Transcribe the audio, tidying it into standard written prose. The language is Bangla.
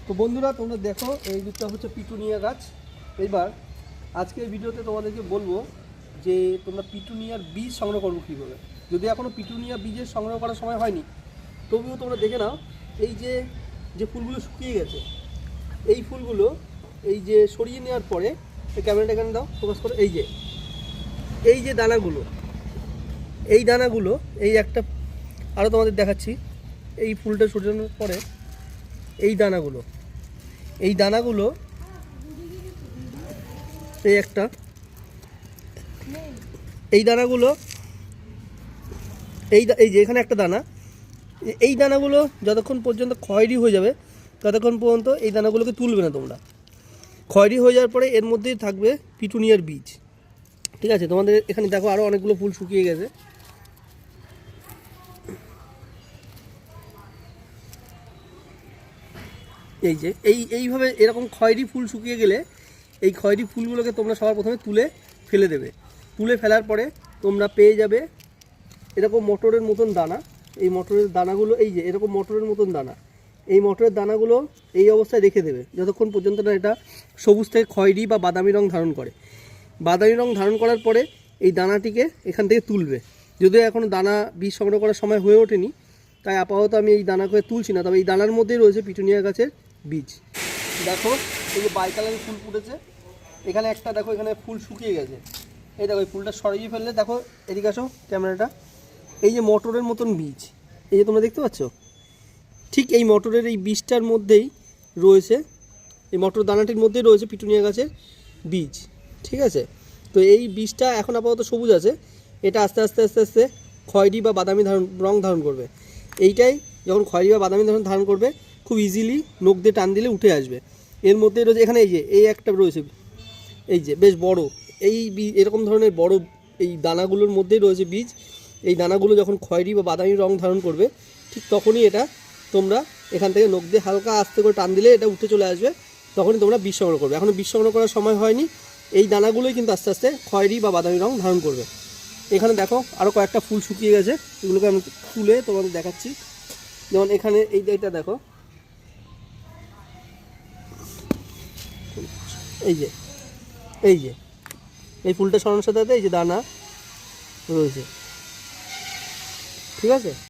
তো বন্ধুরা তোমরা দেখো এই দুটো হচ্ছে পিটুনিয়া গাছ। এবার আজকের ভিডিওতে তোমাদেরকে বলবো যে তোমরা পিটুনিয়ার বীজ সংগ্রহ করবো কীভাবে। যদি এখনও পিটুনিয়া বীজের সংগ্রহ করার সময় হয়নি, তবুও তোমরা দেখে নাও এই যে ফুলগুলো শুকিয়ে গেছে, এই ফুলগুলো এই যে সরিয়ে নেওয়ার পরে এই ক্যামেরাটা এখানে দাও, ফোকাস করো। এই যে দানাগুলো, এই দানাগুলো এই একটা আরও তোমাদের দেখাচ্ছি। এই ফুলটা সরানোর পরে এই দানাগুলো এই একটা, এই দানাগুলো এই যে এখানে একটা দানা, এই দানাগুলো যতক্ষণ পর্যন্ত খয়েরি হয়ে যাবে ততক্ষণ পর্যন্ত এই দানাগুলোকে তুলবে না তোমরা। খয়েরি হয়ে যাওয়ার পরে এর মধ্যেই থাকবে পিটুনিয়ার বীজ। ঠিক আছে, তোমাদের এখানে দেখো আরও অনেকগুলো ফুল শুকিয়ে গেছে। এই যে এইভাবে এরকম খয়েরি ফুল শুকিয়ে গেলে এই খয়েরি ফুলগুলোকে তোমরা সবার প্রথমে তুলে ফেলে দেবে। তুলে ফেলার পরে তোমরা পেয়ে যাবে এরকম মটরের মতন দানা। এই মটরের দানাগুলো এই যে এরকম মটরের মতন দানা, এই মটরের দানাগুলো এই অবস্থায় রেখে দেবে যতক্ষণ পর্যন্ত না এটা সবুজ থেকে খয়েরি বা বাদামি রং ধারণ করে। বাদামি রং ধারণ করার পরে এই দানাটিকে এখান থেকে তুলবে। যদিও এখনও দানা বীজ সংগ্রহ করার সময় হয়ে ওঠেনি, তাই আপাতত আমি এই দানাকে তুলছি না, তবে এই দানার মধ্যেই রয়েছে পিটুনিয়া গাছের বীজ। দেখো এই যে বাই কালারের ফুল ফুটেছে, এখানে একটা দেখো এখানে ফুল শুকিয়ে গেছে। এই দেখো এই ফুলটা সরিয়ে ফেললে দেখো, এদিকে আসো ক্যামেরাটা, এই যে মটরের মতন বীজ, এই যে তোমরা দেখতে পাচ্ছ, ঠিক এই মটরের এই বীজটার মধ্যেই রয়েছে, এই মটর দানাটির মধ্যেই রয়েছে পিটুনিয়া গাছের বীজ। ঠিক আছে, তো এই বীজটা এখন আপাতত সবুজ আছে, এটা আস্তে আস্তে আস্তে আস্তে খয়েরি বা বাদামি রং ধারণ করবে। এইটাই যখন খয়েরি বা বাদামি ধারণ করবে খুব ইজিলি নখ দিয়ে টান দিলে উঠে আসবে। এর মধ্যে রয়েছে এখানে এই যে এই একটা রয়েছে, এই যে বেশ বড় এই এরকম ধরনের বড় এই দানাগুলোর মধ্যেই রয়েছে বীজ। এই দানাগুলো যখন খয়েরি বা বাদামি রং ধারণ করবে ঠিক তখনই এটা তোমরা এখান থেকে নখ দিয়ে হালকা আস্তে করে টান দিলে এটা উঠে চলে আসবে, তখনই তোমরা বীজ সংগ্রহ করবে। এখনও বীজ সংগ্রহ করার সময় হয়নি, এই দানাগুলোই কিন্তু আস্তে আস্তে খয়েরি বা বাদামি রং ধারণ করবে। এখানে দেখো আরও কয়েকটা ফুল শুকিয়ে গেছে, এগুলোকে আমি তুলে তোমাদের দেখাচ্ছি। যেমন এখানে এইটা দেখো, এই যে এই ফুলটা সরানোর সাথে সাথে এই যে দানা রয়েছে। ঠিক আছে।